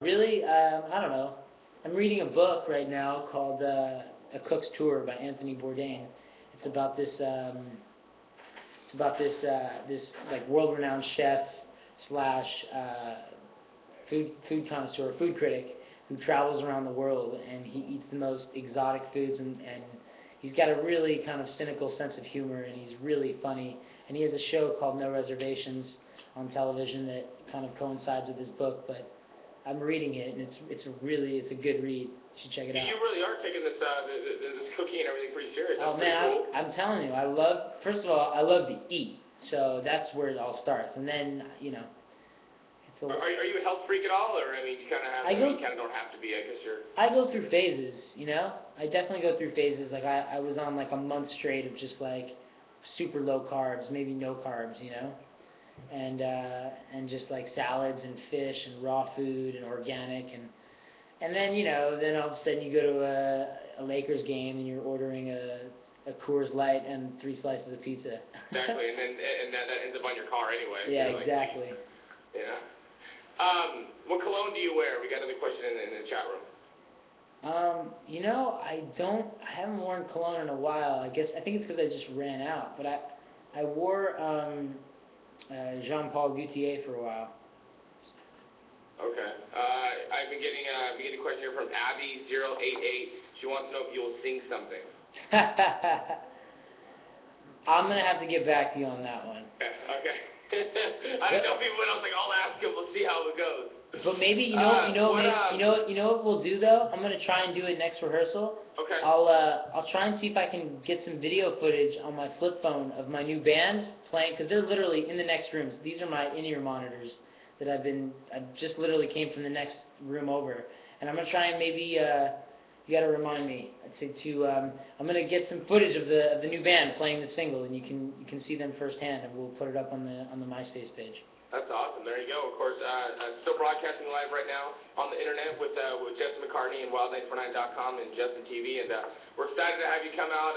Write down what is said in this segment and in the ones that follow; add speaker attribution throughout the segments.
Speaker 1: Really, I don't know. I'm reading a book right now called A Cook's Tour by Anthony Bourdain. It's about this like world-renowned chef slash food connoisseur, food critic who travels around the world, and he eats the most exotic foods, and he's got a really kind of cynical sense of humor, and he's really funny. And he has a show called No Reservations on television that kind of coincides with his book, but I'm reading it, and it's a good read. You should check it out.
Speaker 2: You really are taking this this cooking and everything pretty serious. That's
Speaker 1: Oh man,
Speaker 2: cool.
Speaker 1: I'm telling you, first of all, I love to eat, so that's where it all starts, and then it's a.
Speaker 2: Are you a health freak at all, or I mean, you kind of have? You kind of don't have to be. I guess you're.
Speaker 1: I go through phases, I definitely go through phases. Like I was on like a month straight of just like super low carbs, maybe no carbs, and just like salads and fish and raw food and organic and then then all of a sudden you go to a Lakers game and you're ordering a Coors Light and 3 slices of pizza.
Speaker 2: Exactly, and that ends up on your car anyway.
Speaker 1: Yeah, exactly.
Speaker 2: Yeah. What cologne do you wear? We got another question in the chat room.
Speaker 1: I haven't worn cologne in a while. I think it's because I just ran out. But I wore Jean Paul Gaultier for a while.
Speaker 2: Okay. I've been getting a question here from Abby088. She wants to know if you will sing something.
Speaker 1: I'm gonna have to get back to you on that one.
Speaker 2: Okay. I tell people when I was like, I'll ask him. We'll see how it goes.
Speaker 1: But maybe you know what we'll do though. I'm gonna try and do it next rehearsal.
Speaker 2: Okay.
Speaker 1: I'll try and see if I can get some video footage on my flip phone of my new band playing, because they're literally in the next room. These are my in-ear monitors that I just literally came from the next room over, and I'm gonna try and maybe you gotta remind me I'm gonna get some footage of the new band playing the single, and you can see them firsthand, and we'll put it up on the MySpace page.
Speaker 2: That's awesome. There you go. Of course, still broadcasting live right now on the internet with Justin McCartney and WildNight49.com and Justin TV, and we're excited to have you come out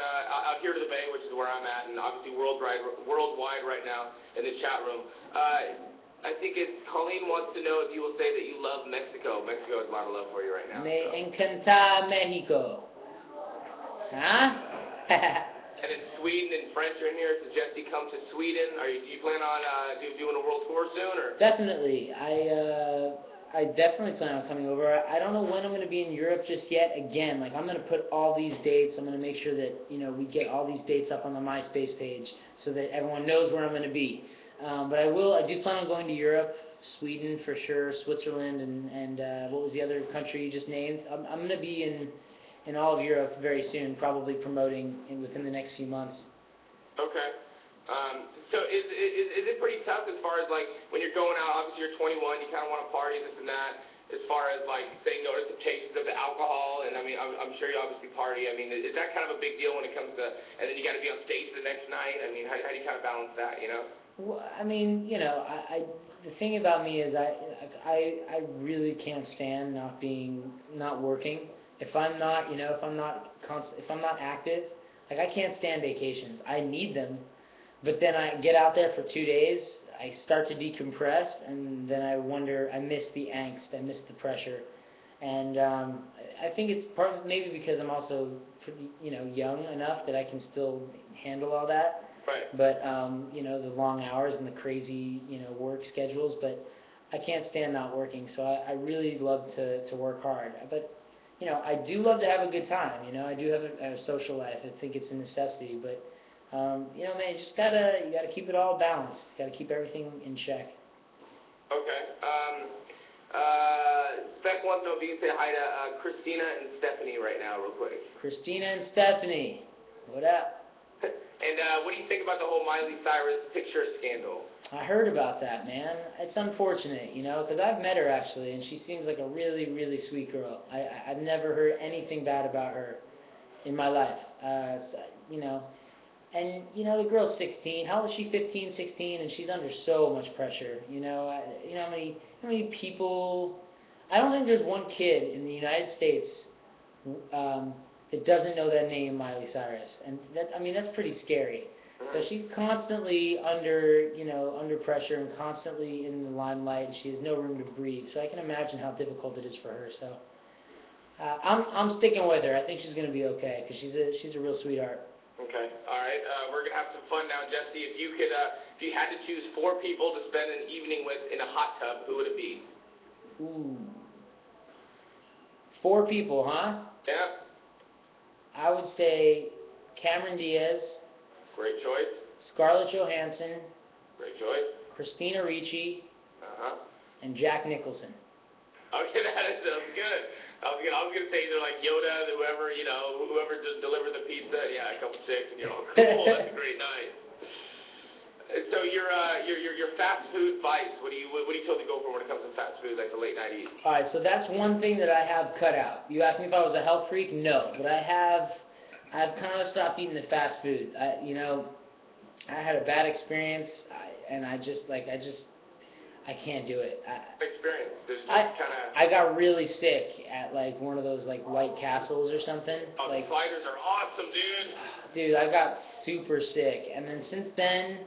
Speaker 2: here to the Bay, which is where I'm at, and obviously worldwide right now in the chat room. I think Colleen wants to know if you will say that you love Mexico. Mexico has a lot of love for you right now.
Speaker 1: Me encanta Mexico. Huh?
Speaker 2: And then Sweden and French are in here. Suggest you come to Sweden. Do you plan on doing a world tour soon, or?
Speaker 1: Definitely. I definitely plan on coming over. I don't know when I'm going to be in Europe just yet. Again, like I'm going to put all these dates. I'm going to make sure that we get all these dates up on the MySpace page so that everyone knows where I'm going to be. But I do plan on going to Europe, Sweden for sure, Switzerland, and what was the other country you just named? I'm going to be in all of Europe very soon, probably promoting within the next few months.
Speaker 2: Okay. So is it pretty tough as far as like when you're going out? Obviously you're 21, you kind of want to party, this and that. As far as like saying no to temptations of the alcohol, and I mean I'm sure you obviously party. I mean, is that kind of a big deal when it comes to? And then you got to be on stage the next night. I mean, how do you kind of balance that?
Speaker 1: Well, I mean, the thing about me is I really can't stand not working. If I'm not active, like I can't stand vacations. I need them, but then I get out there for 2 days, I start to decompress, and then I wonder, I miss the angst, I miss the pressure, and I think it's maybe because I'm also pretty, young enough that I can still handle all that.
Speaker 2: Right.
Speaker 1: But the long hours and the crazy, work schedules. But I can't stand not working, so I really love to work hard. But I do love to have a good time. I do have a social life. I think it's a necessity. But man, you gotta keep it all balanced. You gotta keep everything in check.
Speaker 2: Okay. Spec wants to know if you can say hi to Christina and Stephanie right now, real quick.
Speaker 1: Christina and Stephanie, what up?
Speaker 2: And what do you think about the whole Miley Cyrus picture scandal?
Speaker 1: I heard about that, man. It's unfortunate, because I've met her actually, and she seems like a really, really sweet girl. I've never heard anything bad about her in my life, And the girl's 16. How old is she? 15, 16, and she's under so much pressure. How many people? I don't think there's one kid in the United States that doesn't know that name, Miley Cyrus, and that's pretty scary. So she's constantly under, under pressure and constantly in the limelight, and she has no room to breathe. So I can imagine how difficult it is for her. So I'm sticking with her. I think she's going to be okay because she's a real sweetheart.
Speaker 2: Okay. All right. We're gonna have some fun now, Jesse. If you had to choose 4 people to spend an evening with in a hot tub, who would it be?
Speaker 1: Ooh. 4 people, huh?
Speaker 2: Yeah.
Speaker 1: I would say Cameron Diaz.
Speaker 2: Great choice.
Speaker 1: Scarlett Johansson.
Speaker 2: Great choice.
Speaker 1: Christina Ricci.
Speaker 2: Uh-huh.
Speaker 1: And Jack Nicholson.
Speaker 2: Okay, that's good. I was gonna say either like Yoda, whoever just delivered the pizza. Yeah, a couple chicks, and you're all cool. That's a great night. So your fast food vice. What do you totally go for when it comes to fast food, like the late night eat?
Speaker 1: All right, so that's one thing that I have cut out. You asked me if I was a health freak. No, but I've kind of stopped eating the fast food. I had a bad experience, and I can't do it.
Speaker 2: Experience.
Speaker 1: I got really sick at like one of those like White Castles or something.
Speaker 2: Oh,
Speaker 1: like,
Speaker 2: the sliders are awesome, dude.
Speaker 1: Dude, I got super sick, and then since then,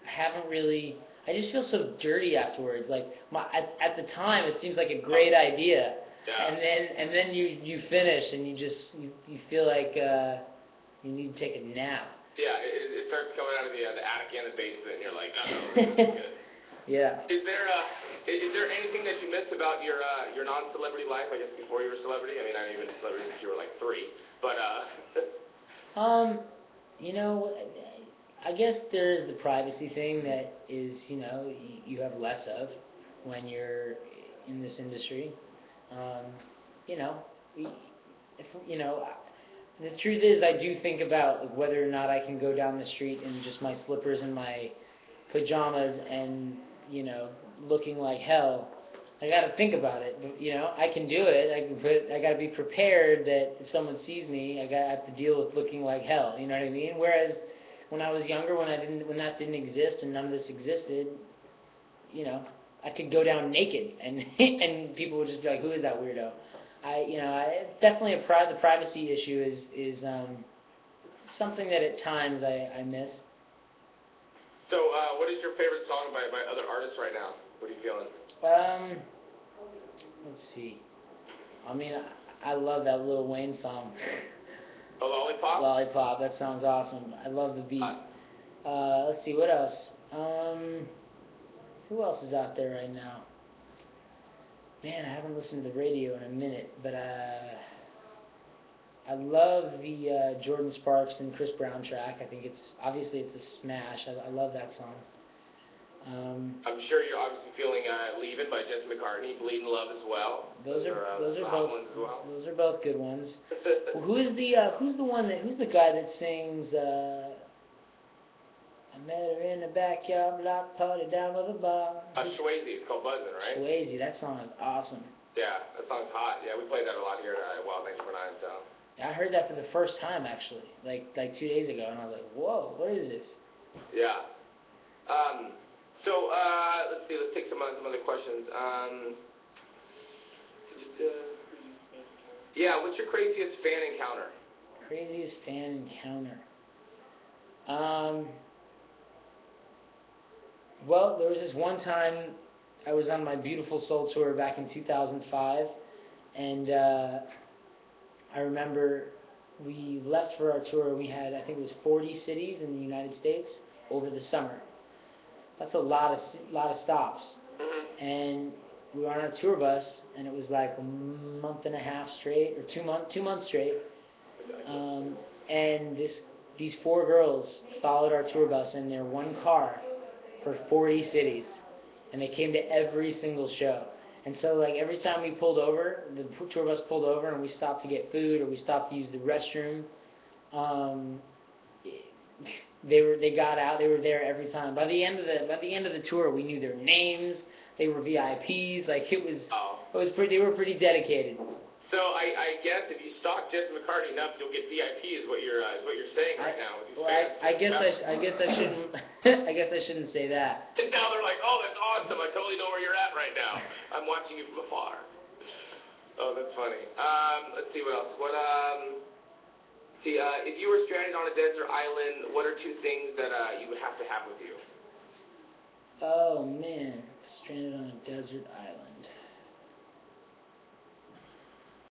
Speaker 1: I haven't really. I just feel so dirty afterwards. Like at the time, it seems like a great idea,
Speaker 2: yeah.
Speaker 1: and then you finish and you feel like you need to take a nap.
Speaker 2: Yeah, it starts coming out of the attic and the basement, and you're like, oh, this is good.
Speaker 1: Yeah.
Speaker 2: Is there anything that you miss about your non-celebrity life? I guess before you were a celebrity. I mean, I knew you were a celebrity since you were like 3, but
Speaker 1: I guess there is the privacy thing that is, you have less of when you're in this industry. The truth is, I do think about like, whether or not I can go down the street in just my slippers and my pajamas and, looking like hell. I got to think about it. But, I can do it. I got to be prepared that if someone sees me, I have to deal with looking like hell. You know what I mean? Whereas when I was younger, when that didn't exist and none of this existed, I could go down naked and and people would just be like, "Who is that weirdo?" It's definitely the privacy issue is something that at times I miss.
Speaker 2: So, what is your favorite song by other artists right now? What are you feeling?
Speaker 1: Let's see. I mean, I love that Lil Wayne song.
Speaker 2: Oh, Lollipop?
Speaker 1: Lollipop. That sounds awesome. I love the beat. Let's see, what else? Who else is out there right now? Man, I haven't listened to the radio in a minute, but I love the Jordan Sparks and Chris Brown track. I think it's a smash. I love that song.
Speaker 2: I'm sure you're obviously feeling "Leavin'" by Jesse McCartney, "Bleed in Love" as well.
Speaker 1: Those are both good ones. Who's the guy that sings? I met her in the backyard block party down by the bar.
Speaker 2: Swayze. It's called Buzzin', right?
Speaker 1: Swayze. That song is awesome.
Speaker 2: Yeah, that song's hot. Yeah, we played that a lot here at Wild 9 so.
Speaker 1: I heard that for the first time actually, like 2 days ago, and I was like, whoa, what is this?
Speaker 2: Yeah. Let's see. Let's take some other questions. What's your craziest fan encounter?
Speaker 1: Craziest fan encounter. Well, there was this one time I was on my Beautiful Soul tour back in 2005, and I remember we left for our tour. We had, I think it was 40 cities in the United States over the summer. That's a lot of stops.
Speaker 2: Mm-hmm.
Speaker 1: And we were on a tour bus, and it was like a month and a half straight, or 2 months straight. And these 4 girls followed our tour bus in their one car for 40 cities, and they came to every single show. And so, like, every time we pulled over, the tour bus pulled over, and we stopped to get food or we stopped to use the restroom, they got out. They were there every time. By the end of the tour, we knew their names. They were VIPs. Like, they were pretty dedicated.
Speaker 2: So I guess if you stalk Jesse McCartney enough, you'll get VIP. Is what you're saying right now.
Speaker 1: I guess I shouldn't. I guess I shouldn't say that.
Speaker 2: And now they're like, oh, that's awesome. I totally know where you're at right now. I'm watching you from afar. Oh, that's funny. Let's see what else. See, if you were stranded on a desert island, what are two things that you would have to have with you?
Speaker 1: Oh man, stranded on a desert island.